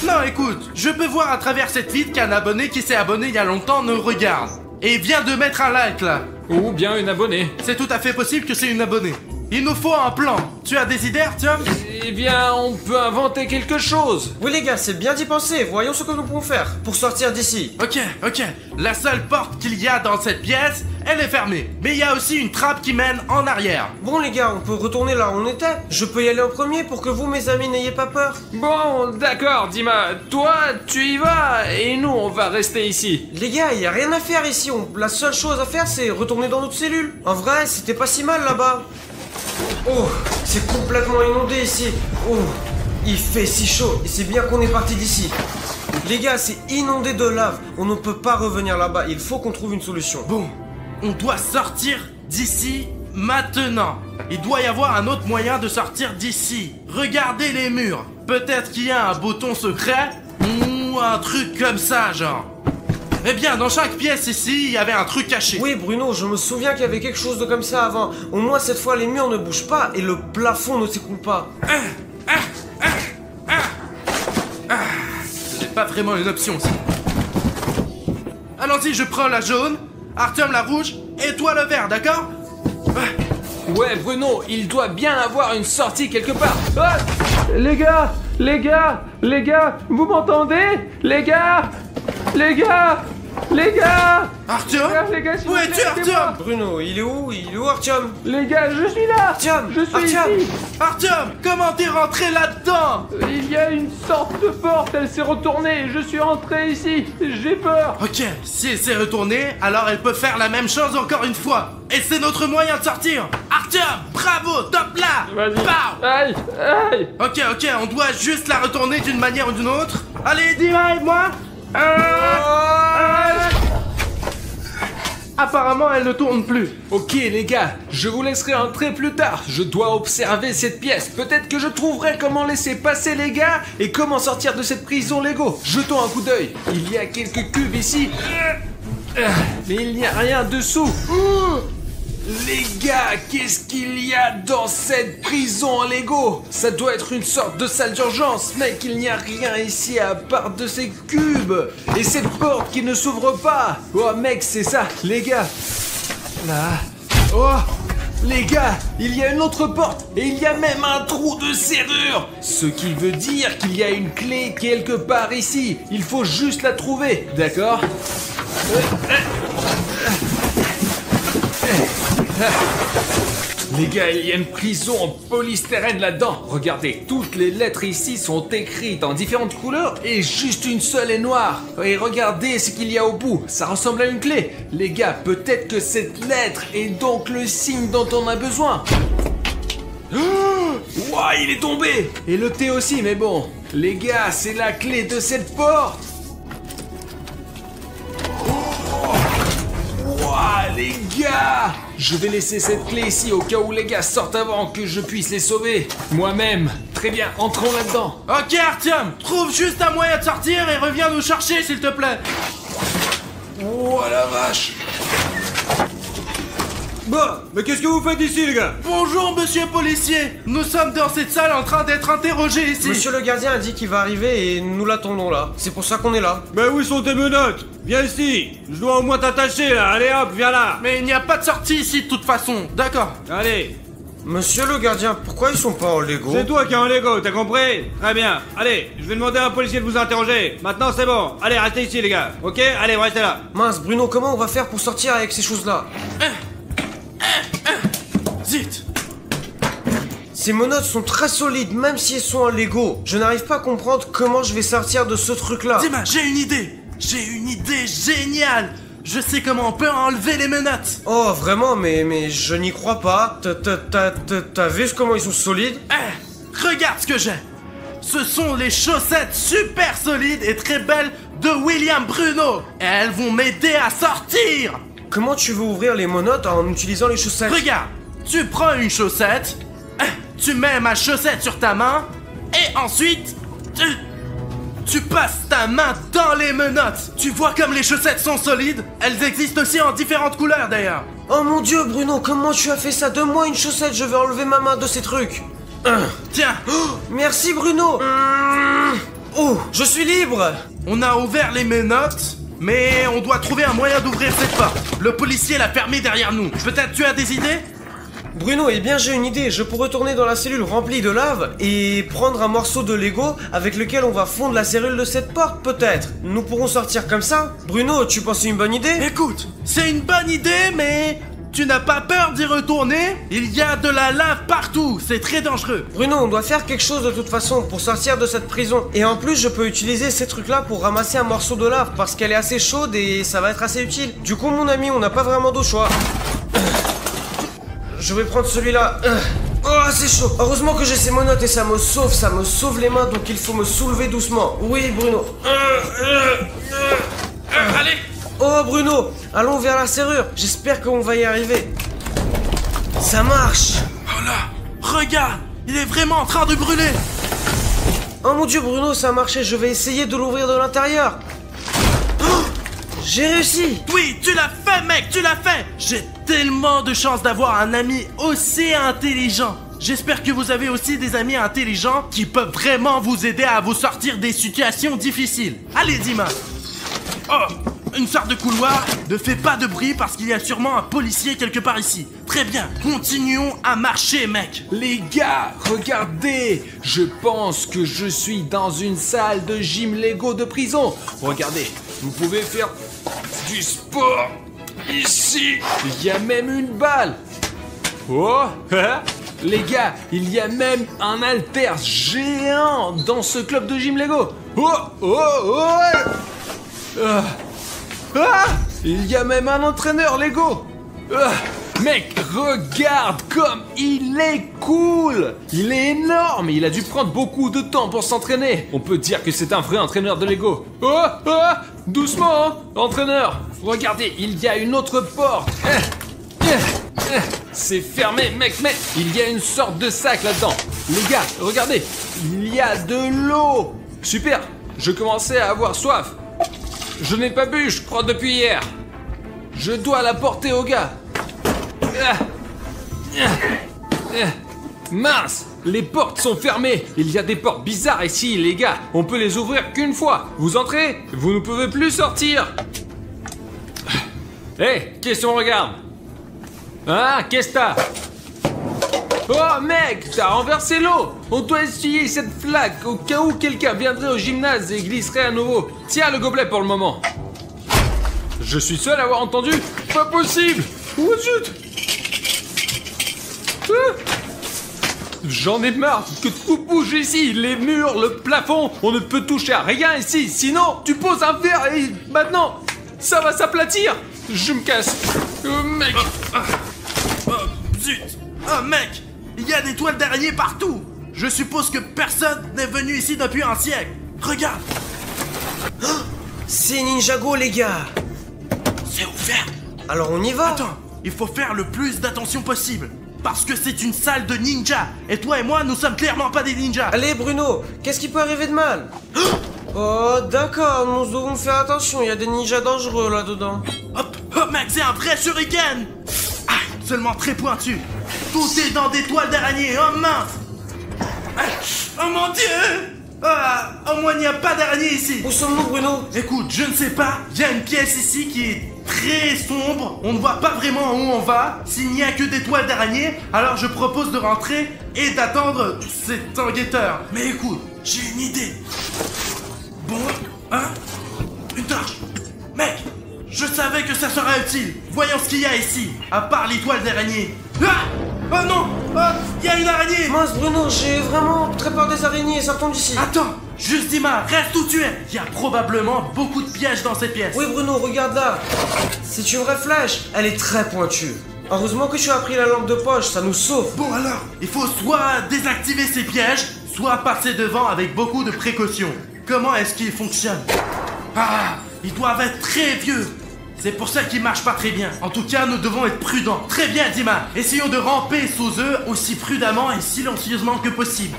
Non, écoute, je peux voir à travers cette vitre qu'un abonné qui s'est abonné il y a longtemps nous regarde. Et vient de mettre un like, là. Ou bien une abonnée. C'est tout à fait possible que c'est une abonnée. Il nous faut un plan. Tu as des idées, Artyom? Eh bien, on peut inventer quelque chose. Oui, les gars, c'est bien d'y penser. Voyons ce que nous pouvons faire pour sortir d'ici. Ok. La seule porte qu'il y a dans cette pièce, elle est fermée. Mais il y a aussi une trappe qui mène en arrière. Bon, les gars, on peut retourner là où on était. Je peux y aller en premier pour que vous, mes amis, n'ayez pas peur. Bon, d'accord, Dima. Toi, tu y vas, et nous, on va rester ici. Les gars, il y a rien à faire ici. La seule chose à faire, c'est retourner dans notre cellule. En vrai, c'était pas si mal là-bas. Oh, c'est complètement inondé ici. Oh, il fait si chaud. Et c'est bien qu'on est parti d'ici. Les gars, c'est inondé de lave. On ne peut pas revenir là-bas. Il faut qu'on trouve une solution. Bon, on doit sortir d'ici maintenant. Il doit y avoir un autre moyen de sortir d'ici. Regardez les murs. Peut-être qu'il y a un bouton secret ou un truc comme ça, genre. Eh bien, dans chaque pièce ici, il y avait un truc caché. Oui, Bruno, je me souviens qu'il y avait quelque chose de comme ça avant. Au moins, cette fois, les murs ne bougent pas et le plafond ne s'écoule pas. Ce n'est pas vraiment une option, ça. Allons-y, je prends la jaune, Artyom la rouge, et toi le vert, d'accord? Ouais, Bruno, il doit bien avoir une sortie quelque part. Ah, les gars, vous m'entendez? Les gars! Artyom? Les gars, s'il vous Où plaît, es-tu, aidez-moi. Artyom? Bruno, il est où? Il est où, Artyom? Les gars, je suis là. Artyom, Je suis Artyom. ici. Artyom, comment t'es rentré là-dedans? Il y a une sorte de porte, elle s'est retournée. Je suis rentré ici. J'ai peur. Ok, si elle s'est retournée, alors elle peut faire la même chose encore une fois. Et c'est notre moyen de sortir. Artyom, bravo, top là. Vas-y. Pow. Aïe. Ok, on doit juste la retourner d'une manière ou d'une autre. Allez, dis-moi, aide-moi. Apparemment, elle ne tourne plus. Ok les gars, je vous laisserai entrer plus tard. Je dois observer cette pièce. Peut-être que je trouverai comment laisser passer les gars et comment sortir de cette prison Lego. Jetons un coup d'œil. Il y a quelques cubes ici. Mais il n'y a rien dessous. Les gars, qu'est-ce qu'il y a dans cette prison en Lego? Ça doit être une sorte de salle d'urgence. Mec, il n'y a rien ici à part de ces cubes. Et cette porte qui ne s'ouvre pas. Oh mec, c'est ça, les gars. Là. Oh, les gars, il y a une autre porte. Et il y a même un trou de serrure. Ce qui veut dire qu'il y a une clé quelque part ici. Il faut juste la trouver, d'accord? Les gars, il y a une prison en polystyrène là-dedans. Regardez, toutes les lettres ici sont écrites en différentes couleurs et juste une seule est noire. Et regardez ce qu'il y a au bout, ça ressemble à une clé. Les gars, peut-être que cette lettre est donc le signe dont on a besoin. Ouah, il est tombé. Et le thé aussi, mais bon. Les gars, c'est la clé de cette porte. Ouah, les gars! Je vais laisser cette clé ici au cas où les gars sortent avant que je puisse les sauver. Moi-même. Très bien, entrons là-dedans. Ok, Artyom, trouve juste un moyen de sortir et reviens nous chercher, s'il te plaît. Oh la vache! Bon, mais qu'est-ce que vous faites ici, les gars? Bonjour, monsieur policier. Nous sommes dans cette salle en train d'être interrogés ici. Monsieur le gardien a dit qu'il va arriver et nous l'attendons là. C'est pour ça qu'on est là. Ben où sont tes menottes? Viens ici. Je dois au moins t'attacher là. Allez hop, viens là. Mais il n'y a pas de sortie ici de toute façon, d'accord. Allez. Monsieur le gardien, pourquoi ils sont pas en Lego? C'est toi qui as un Lego, t'as compris? Très bien. Allez, je vais demander à un policier de vous interroger. Maintenant, c'est bon. Allez, restez ici, les gars. Ok? Allez, restez là. Mince, Bruno, comment on va faire pour sortir avec ces choses-là? Zut! Ces menottes sont très solides, même si elles sont en Lego. Je n'arrive pas à comprendre comment je vais sortir de ce truc-là. Dima, j'ai une idée! J'ai une idée géniale! Je sais comment on peut enlever les menottes! Oh, vraiment, mais je n'y crois pas. T'as vu comment ils sont solides? Regarde ce que j'ai! Ce sont les chaussettes super solides et très belles de William Bruno! Et elles vont m'aider à sortir! Comment tu veux ouvrir les menottes en utilisant les chaussettes? Regarde! Tu prends une chaussette, tu mets ma chaussette sur ta main, et ensuite, tu passes ta main dans les menottes. Tu vois comme les chaussettes sont solides? Elles existent aussi en différentes couleurs d'ailleurs. Oh mon Dieu, Bruno, comment tu as fait ça? Donne-moi une chaussette, je vais enlever ma main de ces trucs. Tiens, Merci, Bruno. Oh, je suis libre. on a ouvert les menottes, mais on doit trouver un moyen d'ouvrir cette porte. Le policier l'a fermée derrière nous. Peut-être tu as des idées? Bruno, eh bien j'ai une idée, je pourrais retourner dans la cellule remplie de lave et prendre un morceau de Lego avec lequel on va fondre la serrure de cette porte, peut-être. Nous pourrons sortir comme ça. Bruno, tu penses que c'est une bonne idée? Écoute, c'est une bonne idée, mais tu n'as pas peur d'y retourner? Il y a de la lave partout, c'est très dangereux. Bruno, on doit faire quelque chose de toute façon pour sortir de cette prison. Et en plus, je peux utiliser ces trucs-là pour ramasser un morceau de lave parce qu'elle est assez chaude et ça va être assez utile. Du coup, mon ami, on n'a pas vraiment d'autre choix. Je vais prendre celui-là. Oh, c'est chaud. Heureusement que j'ai ces menottes et ça me sauve les mains, donc il faut me soulever doucement. Oui, Bruno. Allez! Oh, Bruno, allons vers la serrure. J'espère qu'on va y arriver. Ça marche. Oh là, regarde, il est vraiment en train de brûler. Oh mon Dieu, Bruno, ça a marché. Je vais essayer de l'ouvrir de l'intérieur. Oh, j'ai réussi. Oui, tu l'as fait, mec, tu l'as fait. J'ai tellement de chance d'avoir un ami aussi intelligent. J'espère que vous avez aussi des amis intelligents qui peuvent vraiment vous aider à vous sortir des situations difficiles. Allez, Dima. Oh, une sorte de couloir. Ne fais pas de bruit parce qu'il y a sûrement un policier quelque part ici. Très bien, continuons à marcher, mec. Les gars, regardez! Je pense que je suis dans une salle de gym Lego de prison. Regardez, vous pouvez faire du sport ici. Il y a même une balle. Oh, les gars, il y a même un haltère géant dans ce club de gym Lego. Il y a même un entraîneur Lego. Mec, regarde comme il est cool. Il est énorme. Il a dû prendre beaucoup de temps pour s'entraîner. On peut dire que c'est un vrai entraîneur de Lego. Doucement, hein, entraîneur. Regardez, il y a une autre porte. C'est fermé, mec, mais il y a une sorte de sac là-dedans. Les gars, regardez, il y a de l'eau. Super, je commençais à avoir soif. Je n'ai pas bu, je crois, depuis hier. Je dois la porter au gars. Mince, les portes sont fermées. Il y a des portes bizarres ici, les gars. On peut les ouvrir qu'une fois. Vous entrez, vous ne pouvez plus sortir. Hé, qu'est-ce qu'on regarde? Hein, qu'est-ce que t'as? Oh mec, t'as renversé l'eau. On doit essuyer cette flaque au cas où quelqu'un viendrait au gymnase et glisserait à nouveau. Tiens le gobelet pour le moment. Je suis seul à avoir entendu? Pas possible. Oh zut. J'en ai marre que tout bouge ici. Les murs, le plafond. On ne peut toucher à rien ici. Sinon, tu poses un verre et maintenant, ça va s'aplatir. Je me casse. Mec. Zut. Oh mec, il y a des toiles d'araignée partout. Je suppose que personne n'est venu ici depuis un siècle. Regarde. C'est Ninjago, les gars. C'est ouvert. Alors on y va. Attends, il faut faire le plus d'attention possible. Parce que c'est une salle de ninja. Et toi et moi, nous sommes clairement pas des ninjas. Allez Bruno, qu'est-ce qui peut arriver de mal? Oh d'accord, nous devons faire attention, il y a des ninjas dangereux là-dedans. Hop, oh mec, c'est un vrai shuriken. Ah, seulement très pointu. Tout est dans des toiles d'araignée, oh mince. Oh mon dieu. Au moins il n'y a pas d'araignée ici. Où sommes-nous Bruno? Écoute, je ne sais pas, il y a une pièce ici qui est très sombre, on ne voit pas vraiment où on va. S'il n'y a que des toiles d'araignée, alors je propose de rentrer et d'attendre cet enquêteur. Mais écoute, j'ai une idée. Bon, hein? Une torche. Mec, je savais que ça serait utile. Voyons ce qu'il y a ici, à part les toiles d'araignée. Ah! Oh non! Oh, il y a une araignée! Mince Bruno, j'ai vraiment très peur des araignées, sortons d'ici. Attends, juste Dima, reste où tu es. Il y a probablement beaucoup de pièges dans cette pièce. Oui Bruno, regarde là. C'est une vraie flèche, elle est très pointue. Heureusement que tu as pris la lampe de poche, ça nous sauve. Bon alors, il faut soit désactiver ces pièges, soit passer devant avec beaucoup de précautions. Comment est-ce qu'ils fonctionnent? Ah, ils doivent être très vieux. C'est pour ça qu'ils marchent pas très bien. En tout cas, nous devons être prudents. Très bien, Dima. Essayons de ramper sous eux aussi prudemment et silencieusement que possible.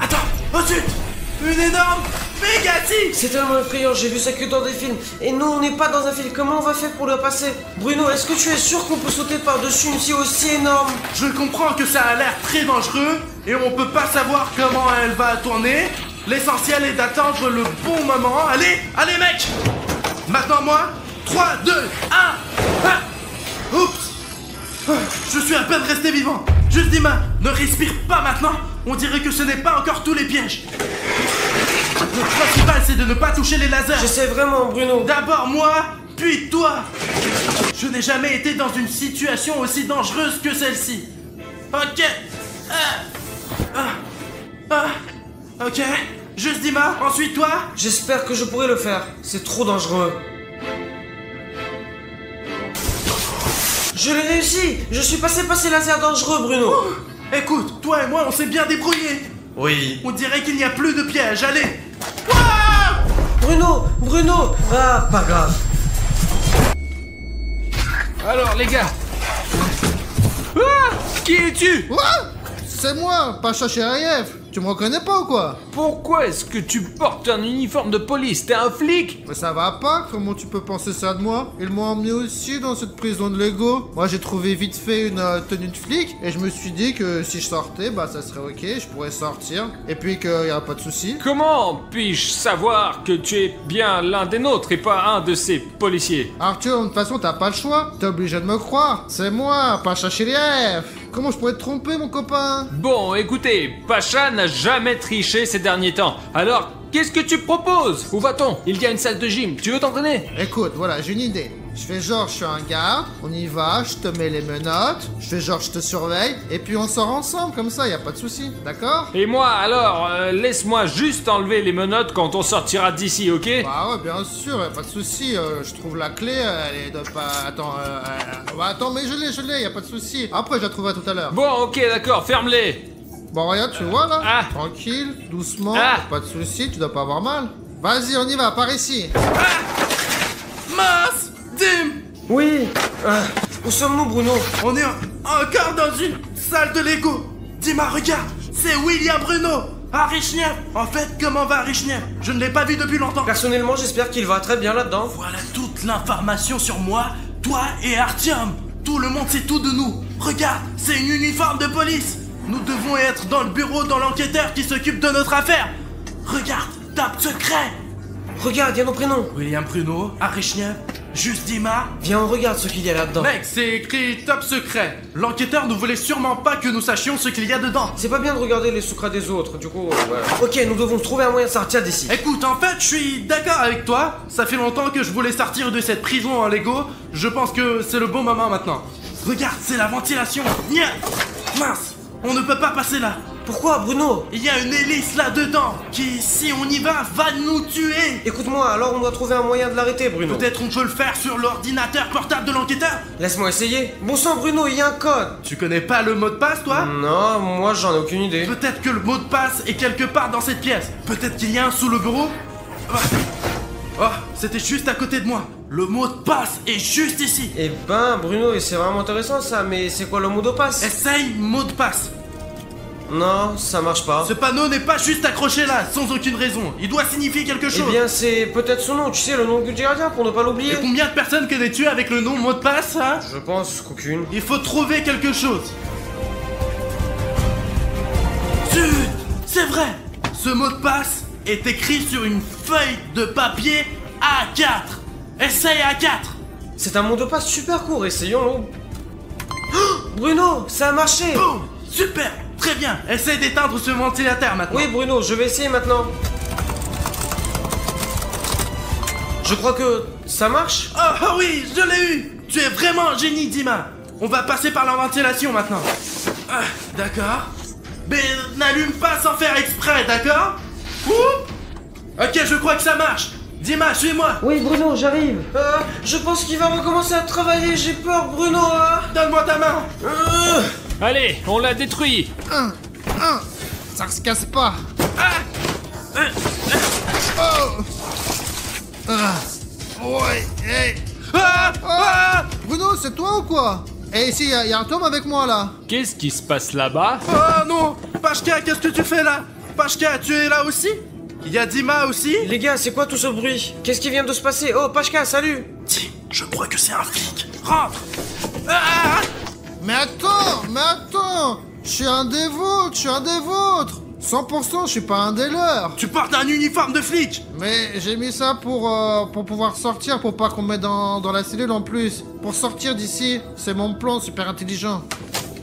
Attends, oh zut! Une énorme mégatique! C'est tellement effrayant, j'ai vu ça que dans des films. Et nous, on n'est pas dans un film, comment on va faire pour le passer? Bruno, est-ce que tu es sûr qu'on peut sauter par-dessus une scie aussi énorme? Je comprends que ça a l'air très dangereux et on peut pas savoir comment elle va tourner. L'essentiel est d'attendre le bon moment. Allez, allez mec! Maintenant moi, 3, 2, 1, ah! Oups! Je suis à peine resté vivant. Juste Dima, ne respire pas maintenant. On dirait que ce n'est pas encore tous les pièges. Le principal c'est de ne pas toucher les lasers. J'essaie vraiment Bruno. D'abord moi, puis toi. Je n'ai jamais été dans une situation aussi dangereuse que celle-ci. Ok. Ok. Juste Dima, ensuite toi. J'espère que je pourrai le faire, c'est trop dangereux. Je l'ai réussi. Je suis passé par ces lasers dangereux Bruno. Écoute, toi et moi on s'est bien débrouillés. Oui. On dirait qu'il n'y a plus de pièges, allez. Bruno. Ah, pas grave. Alors les gars. Ah, qui es-tu? Quoi? C'est moi, Pacha Chériev. Tu me reconnais pas ou quoi? Pourquoi est-ce que tu portes un uniforme de police? T'es un flic? Mais ça va pas, comment tu peux penser ça de moi? Ils m'ont emmené aussi dans cette prison de Lego. Moi j'ai trouvé vite fait une tenue de flic et je me suis dit que si je sortais, bah ça serait ok, je pourrais sortir. Et puis qu'il y aura pas de soucis. Comment puis-je savoir que tu es bien l'un des nôtres et pas un de ces policiers? Arthur, de toute façon t'as pas le choix, t'es obligé de me croire. C'est moi, Pacha Chériev. Comment je pourrais te tromper mon copain? Bon, écoutez, Pacha n'a jamais triché ces derniers temps. Alors, qu'est-ce que tu proposes? Où va-t-on? Il y a une salle de gym, tu veux t'entraîner? Écoute, voilà, j'ai une idée. Je fais genre je suis un garde, on y va, je te mets les menottes, je fais genre je te surveille, et puis on sort ensemble comme ça, y a pas de souci, d'accord? Et moi, alors, laisse-moi juste enlever les menottes quand on sortira d'ici, ok? Bah ouais, bien sûr, y a pas de souci. Je trouve la clé, elle est de pas... Attends, bah attends, mais je l'ai, y a pas de souci. Après, je la trouverai tout à l'heure. Bon, ok, d'accord, ferme-les. Bon, regarde, tu vois là? Ah. Tranquille, doucement, Ah. pas de souci, tu dois pas avoir mal. Vas-y, on y va, par ici. Mince! Dim! Oui. Où sommes-nous Bruno? On est encore dans une salle de Lego. Dima, regarde, c'est William Bruno. Arichniev. En fait, comment va Arichniev? Je ne l'ai pas vu depuis longtemps. Personnellement, j'espère qu'il va très bien là-dedans. Voilà toute l'information sur moi, toi et Artyom. Tout le monde sait tout de nous. Regarde, c'est une uniforme de police. Nous devons être dans le bureau dans l'enquêteur qui s'occupe de notre affaire. Regarde, tape secret. Regarde, il y a nos prénoms. William Bruno, Arichniev, Juste Dima. Viens, on regarde ce qu'il y a là-dedans. Mec, c'est écrit top secret. L'enquêteur ne voulait sûrement pas que nous sachions ce qu'il y a dedans. C'est pas bien de regarder les secrets des autres, du coup, voilà. Ok, nous devons trouver un moyen de sortir d'ici. Écoute, en fait, je suis d'accord avec toi. Ça fait longtemps que je voulais sortir de cette prison en Lego. Je pense que c'est le bon moment maintenant. Regarde, c'est la ventilation. Nya. Mince, on ne peut pas passer là. Pourquoi, Bruno? Il y a une hélice là-dedans qui, si on y va nous tuer. Écoute-moi, alors on doit trouver un moyen de l'arrêter, Bruno. Peut-être on peut le faire sur l'ordinateur portable de l'enquêteur. Laisse-moi essayer. Bon sang, Bruno, il y a un code. Tu connais pas le mot de passe, toi? Non, moi j'en ai aucune idée. Peut-être que le mot de passe est quelque part dans cette pièce. Peut-être qu'il y a un sous le bureau. Oh, c'était juste à côté de moi. Le mot de passe est juste ici. Eh ben, Bruno, c'est vraiment intéressant ça, mais c'est quoi le mot de passe? Essaye mot de passe. Non, ça marche pas. Ce panneau n'est pas juste accroché là, sans aucune raison. Il doit signifier quelque chose. Eh bien, c'est peut-être son nom, tu sais, le nom du gardien, pour ne pas l'oublier. Et combien de personnes connais-tu avec le nom mot de passe, hein? Je pense qu'aucune. Il faut trouver quelque chose. Zut! C'est vrai! Ce mot de passe est écrit sur une feuille de papier A4. Essaye A4. C'est un mot de passe super court, essayons-le. Oh, Bruno, ça a marché. Boum. Super. Très bien. Essaye d'éteindre ce ventilateur maintenant. Oui, Bruno, je vais essayer maintenant. Je crois que ça marche. Oh oui, je l'ai eu. Tu es vraiment un génie, Dima. On va passer par la ventilation maintenant. Ah, d'accord. Mais n'allume pas sans faire exprès, d'accord? Ok, je crois que ça marche. Dima, suis-moi. Oui, Bruno, j'arrive. Je pense qu'il va recommencer à travailler. J'ai peur, Bruno. Donne-moi ta main. Allez, on l'a détruit. Ça se casse pas. Ouais, hey. Bruno, c'est toi ou quoi? Eh, ici, y a un Tom avec moi là. Qu'est-ce qui se passe là-bas? Oh non. Pashka, qu'est-ce que tu fais là? Pashka, tu es là aussi? Il y a Dima aussi? Les gars, c'est quoi tout ce bruit? Qu'est-ce qui vient de se passer? Oh, Pashka, salut. Tiens, je crois que c'est un flic. Rentre. Mais attends. Je suis un des vôtres. 100%, je suis pas un des leurs. Tu portes un uniforme de flic. Mais j'ai mis ça pour pouvoir sortir, pour pas qu'on me mette dans la cellule en plus. Pour sortir d'ici, c'est mon plan super intelligent.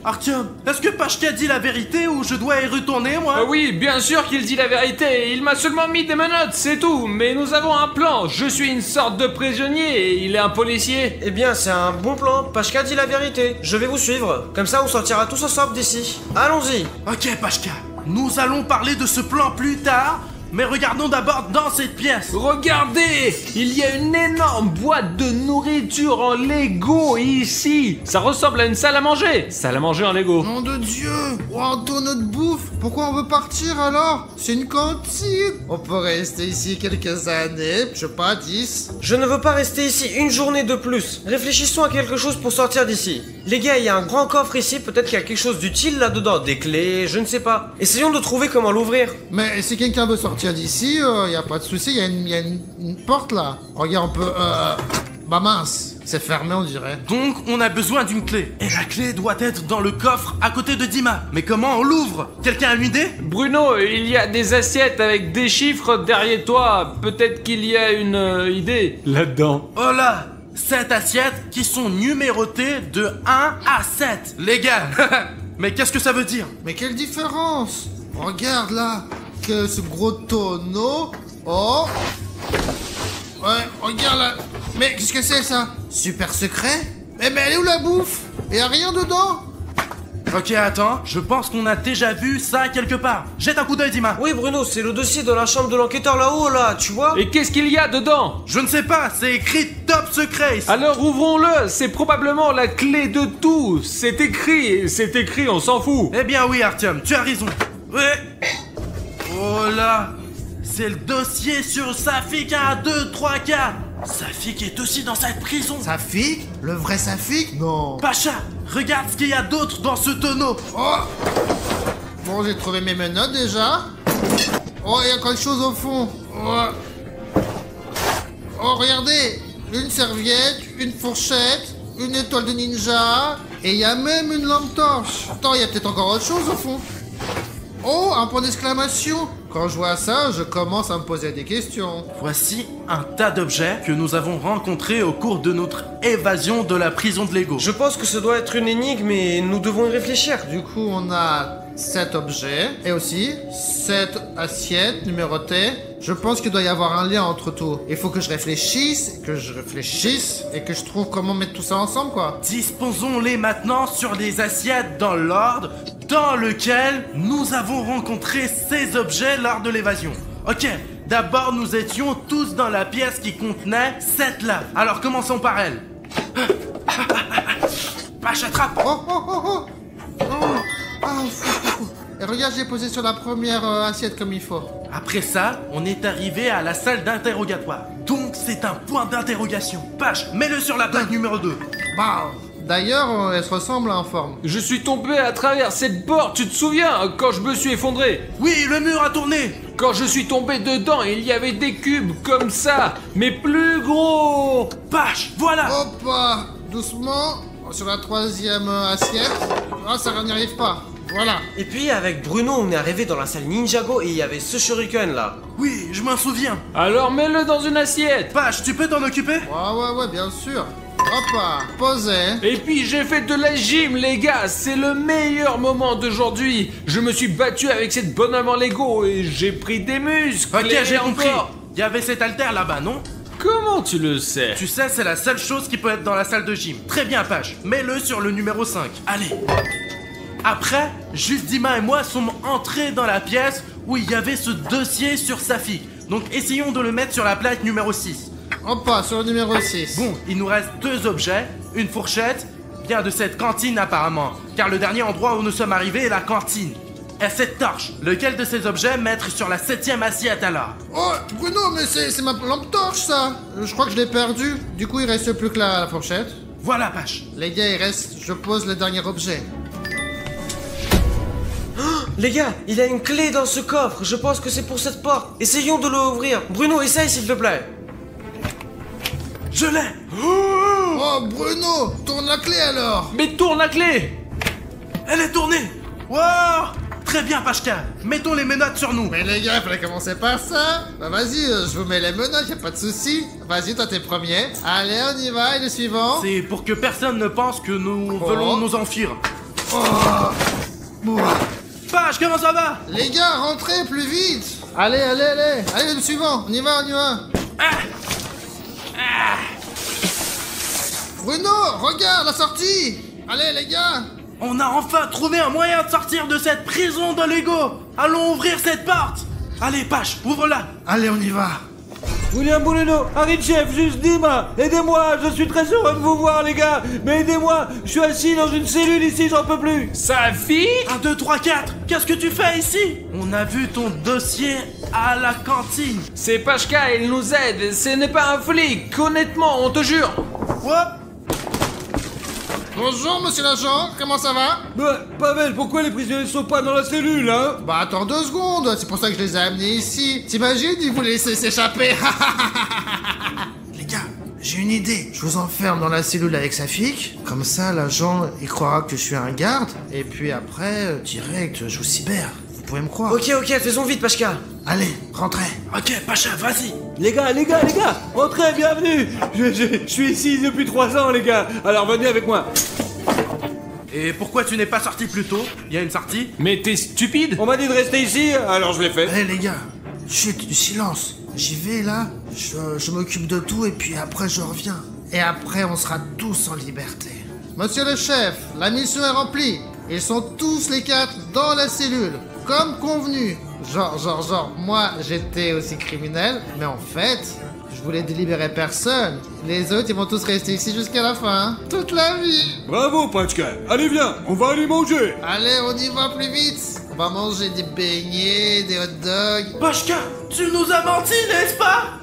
Artyom, est-ce que Pashka dit la vérité ou je dois y retourner, moi? Oui, bien sûr qu'il dit la vérité. Il m'a seulement mis des menottes, c'est tout. Mais nous avons un plan. Je suis une sorte de prisonnier et il est un policier. Eh bien, c'est un bon plan. Pashka dit la vérité. Je vais vous suivre. Comme ça, on sortira tous ensemble d'ici. Allons-y. Ok, Pashka. Nous allons parler de ce plan plus tard, mais regardons d'abord dans cette pièce. Regardez, il y a une énorme boîte de nourriture en Lego ici. Ça ressemble à une salle à manger. Salle à manger en Lego. Nom de Dieu. Oh, notre bouffe. Pourquoi on veut partir alors? C'est une cantine. On peut rester ici quelques années, je sais pas, 10. Je ne veux pas rester ici une journée de plus. Réfléchissons à quelque chose pour sortir d'ici. Les gars, il y a un grand coffre ici. Peut-être qu'il y a quelque chose d'utile là-dedans. Des clés, je ne sais pas. Essayons de trouver comment l'ouvrir. Mais si quelqu'un veut sortir d'ici, y a pas de souci, il y a une porte là. Regarde, on peut... Bah mince, c'est fermé on dirait. Donc, on a besoin d'une clé. Et la clé doit être dans le coffre à côté de Dima. Mais comment on l'ouvre? Quelqu'un a une idée? Bruno, il y a des assiettes avec des chiffres derrière toi. Peut-être qu'il y a une idée là-dedans. Oh là, 7 assiettes qui sont numérotées de 1 à 7. Les gars, mais qu'est-ce que ça veut dire? Mais quelle différence? Regarde là, que ce gros tonneau. Oh. Ouais, regarde là. Mais qu'est-ce que c'est ça? Super secret? Mais elle est où la bouffe? Y'a rien dedans? Ok, attends, je pense qu'on a déjà vu ça quelque part. Jette un coup d'œil, Dima. Oui, Bruno, c'est le dossier dans la chambre de l'enquêteur là-haut, là, tu vois? Et qu'est-ce qu'il y a dedans? Je ne sais pas, c'est écrit top secret ici. Alors ouvrons-le, c'est probablement la clé de tout. C'est écrit, on s'en fout. Eh bien oui, Artyom, tu as raison. Ouais. Oh là, c'est le dossier sur Safik 1, 2, 3, 4. Safik est aussi dans cette prison. Safik? Le vrai Safik? Non. Pacha, regarde ce qu'il y a d'autre dans ce tonneau. Oh. Bon, j'ai trouvé mes menottes déjà. Oh, il y a quelque chose au fond. Oh, regardez. Une serviette, une fourchette, une étoile de ninja. Et il y a même une lampe torche. Attends, il y a peut-être encore autre chose au fond. Oh, un point d'exclamation. Quand je vois ça, je commence à me poser des questions. Voici un tas d'objets que nous avons rencontrés au cours de notre évasion de la prison de Lego. Je pense que ce doit être une énigme et nous devons y réfléchir. Du coup, on a 7 objets et aussi 7 assiettes numérotées. Je pense qu'il doit y avoir un lien entre tout. Il faut que je réfléchisse, et que je trouve comment mettre tout ça ensemble, quoi. Disposons-les maintenant sur les assiettes dans l'ordre dans lequel nous avons rencontré ces objets lors de l'évasion. Ok, d'abord nous étions tous dans la pièce qui contenait cette lave. Alors commençons par elle. Pache, attrape. Oh. Et regarde, j'ai posé sur la première assiette comme il faut. Après ça, on est arrivé à la salle d'interrogatoire. Donc c'est un point d'interrogation. Pache, mets-le sur la plaque numéro 2. Wow. D'ailleurs, elle se ressemble en forme. Je suis tombé à travers cette porte, tu te souviens, quand je me suis effondré? Oui, le mur a tourné. Quand je suis tombé dedans, il y avait des cubes comme ça, mais plus gros. Pache, voilà. Hop, doucement, sur la troisième assiette. Ah, ça n'y arrive pas. Voilà. Et puis avec Bruno, on est arrivé dans la salle Ninjago et il y avait ce shuriken là. Oui, je m'en souviens. Alors mets-le dans une assiette. Page, tu peux t'en occuper? Ouais, bien sûr. Hop, posé. Et puis j'ai fait de la gym les gars, c'est le meilleur moment d'aujourd'hui. Je me suis battu avec cette bonhomme en Lego et j'ai pris des muscles. Ok, et j'ai compris. encore. Il y avait cet haltère là-bas, non? Comment tu le sais? Tu sais, c'est la seule chose qui peut être dans la salle de gym. Très bien, Page. Mets-le sur le numéro 5. Allez. Après, juste Dima et moi sommes entrés dans la pièce où il y avait ce dossier sur Safi. Donc essayons de le mettre sur la plaque numéro 6. Hop, sur le numéro 6. Bon, il nous reste 2 objets, une fourchette, bien de cette cantine apparemment, car le dernier endroit où nous sommes arrivés est la cantine. Et cette torche, lequel de ces objets mettre sur la 7ème assiette alors? Oh, Bruno, mais c'est ma lampe torche, ça. Je crois que je l'ai perdue. Du coup, il reste plus que la fourchette. Voilà, Page. Les gars, il reste... Je pose le dernier objet. Les gars, il y a une clé dans ce coffre, je pense que c'est pour cette porte. Essayons de l'ouvrir. Bruno, essaye s'il te plaît. Je l'ai. Oh, Bruno, tourne la clé alors. Mais tourne la clé. Elle est tournée. Wow. Très bien, Pachka. Mettons les menottes sur nous. Mais les gars, il fallait commencer par ça. Bah vas-y, je vous mets les menottes, y a pas de souci. Vas-y, toi t'es premier. Allez, on y va, et le suivant. C'est pour que personne ne pense que nous voulons nous enfuir. Bon. Page, comment ça va? Les gars, rentrez plus vite. Allez. Allez, le suivant, on y va. Bruno, regarde la sortie. Allez, les gars. On a enfin trouvé un moyen de sortir de cette prison de Lego. Allons ouvrir cette porte. Allez, Page, ouvre-la. Allez, on y va. William Bruno, Harry Chef, juste Dima, aidez-moi, je suis très heureux de vous voir les gars, mais aidez-moi, je suis assis dans une cellule ici, j'en peux plus. Safi? 1, 2, 3, 4. Qu'est-ce que tu fais ici? On a vu ton dossier à la cantine. C'est Pachka, il nous aide. Ce n'est pas un flic, honnêtement, on te jure. What? Bonjour, monsieur l'agent, comment ça va? Bah, Pavel, pourquoi les prisonniers sont pas dans la cellule, hein? Bah attends 2 secondes, c'est pour ça que je les ai amenés ici. T'imagines, ils voulaient laisser s'échapper. Les gars, j'ai une idée. Je vous enferme dans la cellule avec sa fille. Comme ça, l'agent, il croira que je suis un garde. Et puis après, direct, je vous cyber. Vous pouvez me croire. Ok, faisons vite, Pachka. Allez, rentrez. Ok, Pacha, vas-y. Les gars, entrez, bienvenue. Je suis ici depuis 3 ans, les gars, alors venez avec moi. Et pourquoi tu n'es pas sorti plus tôt? Il y a une sortie? Mais t'es stupide? On m'a dit de rester ici, alors je l'ai fait. Allez les gars, chut, du silence. J'y vais là, je m'occupe de tout et puis après je reviens. Et après on sera tous en liberté. Monsieur le chef, la mission est remplie. Ils sont tous les 4 dans la cellule, comme convenu. Genre, moi j'étais aussi criminel, mais en fait, je voulais délibérer personne. Les autres ils vont tous rester ici jusqu'à la fin, hein. Toute la vie. Bravo, Pachka. Allez, viens, on va aller manger. Allez, on y va plus vite. On va manger des beignets, des hot dogs. Pachka, tu nous as menti, n'est-ce pas?